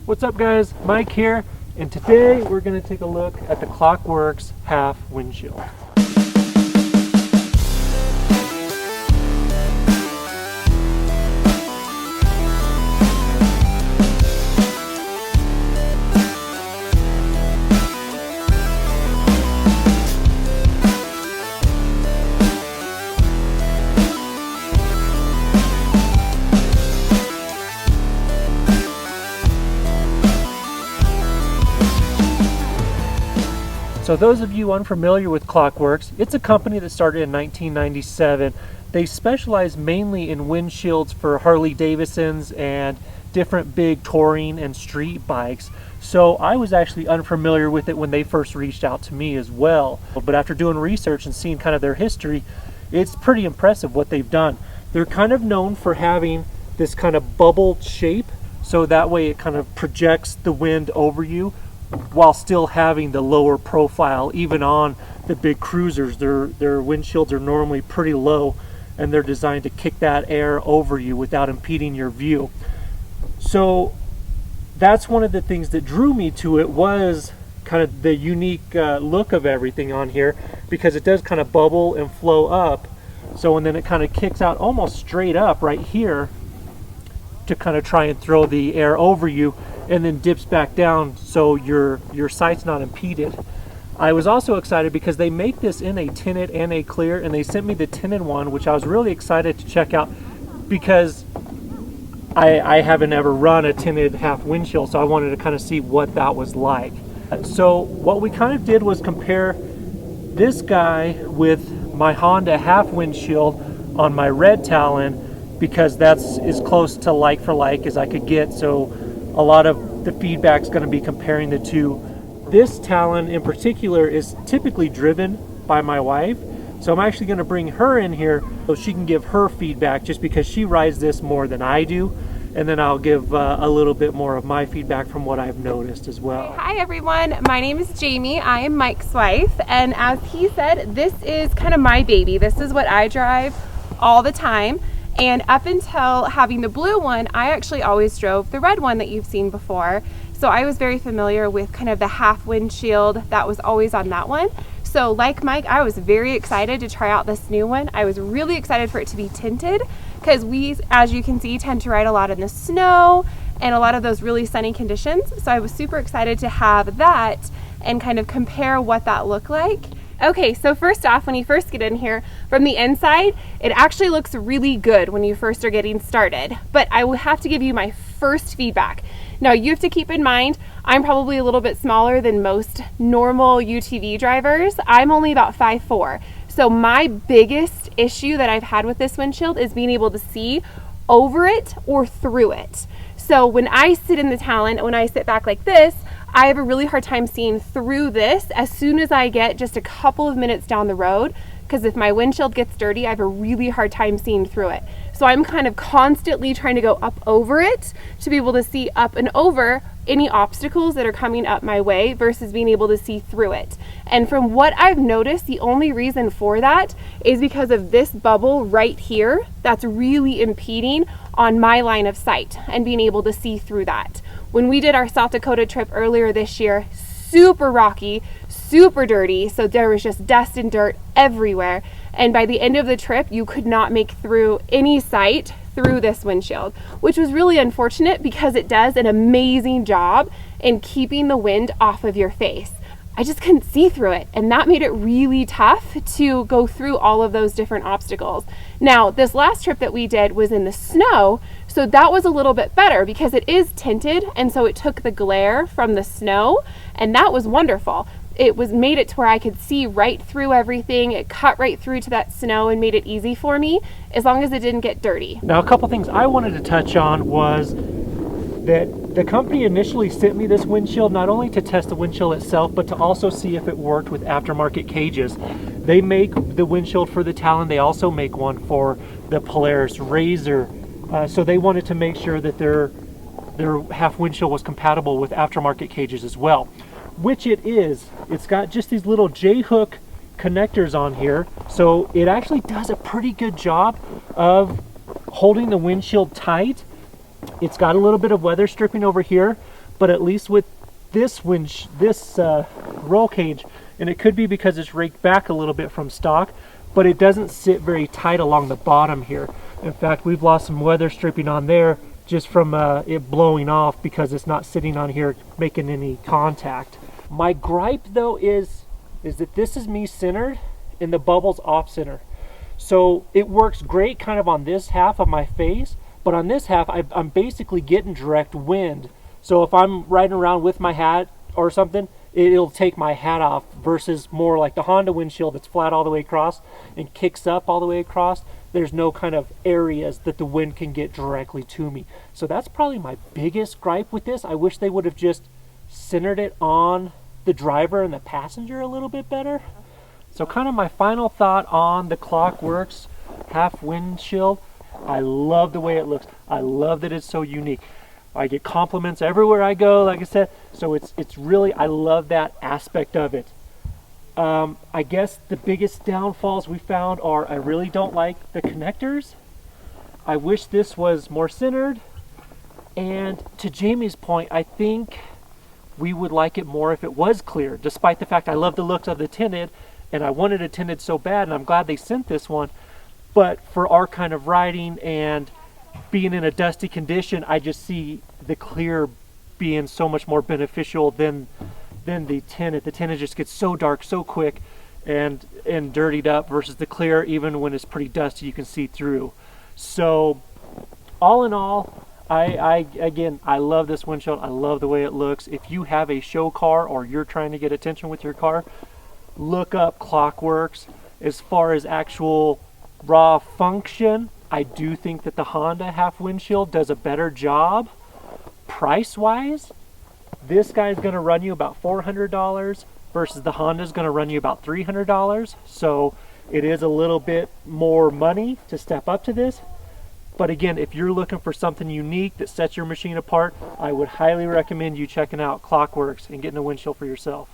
What's up guys, Mike here, and today we're going to take a look at the Klock Werks half windshield. So those of you unfamiliar with Klock Werks, it's a company that started in 1997. They specialize mainly in windshields for Harley Davidsons and different big touring and street bikes. So I was actually unfamiliar with it when they first reached out to me as well. But after doing research and seeing kind of their history, it's pretty impressive what they've done. They're kind of known for having this kind of bubbled shape, so that way it kind of projects the wind over you, while still having the lower profile. Even on the big cruisers, their windshields are normally pretty low, and they're designed to kick that air over you without impeding your view. So that's one of the things that drew me to it, was kind of the unique look of everything on here, because it does kind of bubble and flow up. So and then it kind of kicks out almost straight up right here to kind of try and throw the air over you, and then dips back down so your sight's not impeded. I was also excited because they make this in a tinted and a clear, and they sent me the tinted one, which I was really excited to check out because I haven't ever run a tinted half windshield, so I wanted to kind of see what that was like. So what we kind of did was compare this guy with my Honda half windshield on my red Talon, because that's as close to like for like as I could get. So a lot of the feedback is going to be comparing the two. This Talon in particular is typically driven by my wife, so I'm actually going to bring her in here so she can give her feedback, just because she rides this more than I do, and then I'll give a little bit more of my feedback from what I've noticed as well. Hi everyone, my name is Jamie. I am Mike's wife, and as he said, this is kind of my baby. This is what I drive all the time. And up until having the blue one, I actually always drove the red one that you've seen before. So I was very familiar with kind of the half windshield that was always on that one. So like Mike, I was very excited to try out this new one. I was really excited for it to be tinted, because we, as you can see, tend to ride a lot in the snow and a lot of those really sunny conditions. So I was super excited to have that and kind of compare what that looked like. Okay, so first off, when you first get in here, from the inside, it actually looks really good when you first are getting started. But I will have to give you my first feedback. Now, you have to keep in mind, I'm probably a little bit smaller than most normal UTV drivers. I'm only about 5'4". So my biggest issue that I've had with this windshield is being able to see over it or through it. So when I sit in the Talon, when I sit back like this, I have a really hard time seeing through this as soon as I get just a couple of minutes down the road, because if my windshield gets dirty, I have a really hard time seeing through it. So I'm kind of constantly trying to go up over it to be able to see up and over any obstacles that are coming up my way versus being able to see through it. And from what I've noticed, the only reason for that is because of this bubble right here that's really impeding on my line of sight and being able to see through that. When we did our South Dakota trip earlier this year, super rocky, super dirty, so there was just dust and dirt everywhere. And by the end of the trip, you could not make through any sight through this windshield, which was really unfortunate because it does an amazing job in keeping the wind off of your face. I just couldn't see through it, and that made it really tough to go through all of those different obstacles. Now, this last trip that we did was in the snow, so that was a little bit better because it is tinted, and so it took the glare from the snow, and that was wonderful. It made it to where I could see right through everything. It cut right through to that snow and made it easy for me, as long as it didn't get dirty. Now, a couple things I wanted to touch on was that the company initially sent me this windshield not only to test the windshield itself, but to also see if it worked with aftermarket cages. They make the windshield for the Talon. They also make one for the Polaris Razor. So they wanted to make sure that their half windshield was compatible with aftermarket cages as well, which it is. It's got just these little J-hook connectors on here, so it actually does a pretty good job of holding the windshield tight. It's got a little bit of weather stripping over here, But at least with this roll cage, and it could be because it's raked back a little bit from stock, but it doesn't sit very tight along the bottom here. In fact, we've lost some weather stripping on there just from it blowing off because it's not sitting on here making any contact. My gripe though is that this is me centered and the bubble's off center. So it works great kind of on this half of my face, but on this half I'm basically getting direct wind. So if I'm riding around with my hat or something, it'll take my hat off, versus more like the Honda windshield that's flat all the way across and kicks up all the way across. There's no kind of areas that the wind can get directly to me. So that's probably my biggest gripe with this. I wish they would have just centered it on the driver and the passenger a little bit better. So kind of my final thought on the Klock Werks half windshield. I love the way it looks. I love that it's so unique. I get compliments everywhere I go, like I said. So it's really, I love that aspect of it. I guess the biggest downfalls we found are I really don't like the connectors. I wish this was more centered. And to Jamie's point, I think we would like it more if it was clear, despite the fact I love the looks of the tinted, and I wanted it tinted so bad, and I'm glad they sent this one. But for our kind of riding and being in a dusty condition, I just see the clear being so much more beneficial than the tinted. The tinted just gets so dark so quick and dirtied up, versus the clear, even when it's pretty dusty, you can see through. So all in all, again, I love this windshield. I love the way it looks. If you have a show car or you're trying to get attention with your car, look up Klock Werks. As far as actual raw function, I do think that the Honda half windshield does a better job. Price wise, this guy's going to run you about $400 versus the Honda's going to run you about $300. So it is a little bit more money to step up to this. But again, if you're looking for something unique that sets your machine apart, I would highly recommend you checking out Klock Werks and getting a windshield for yourself.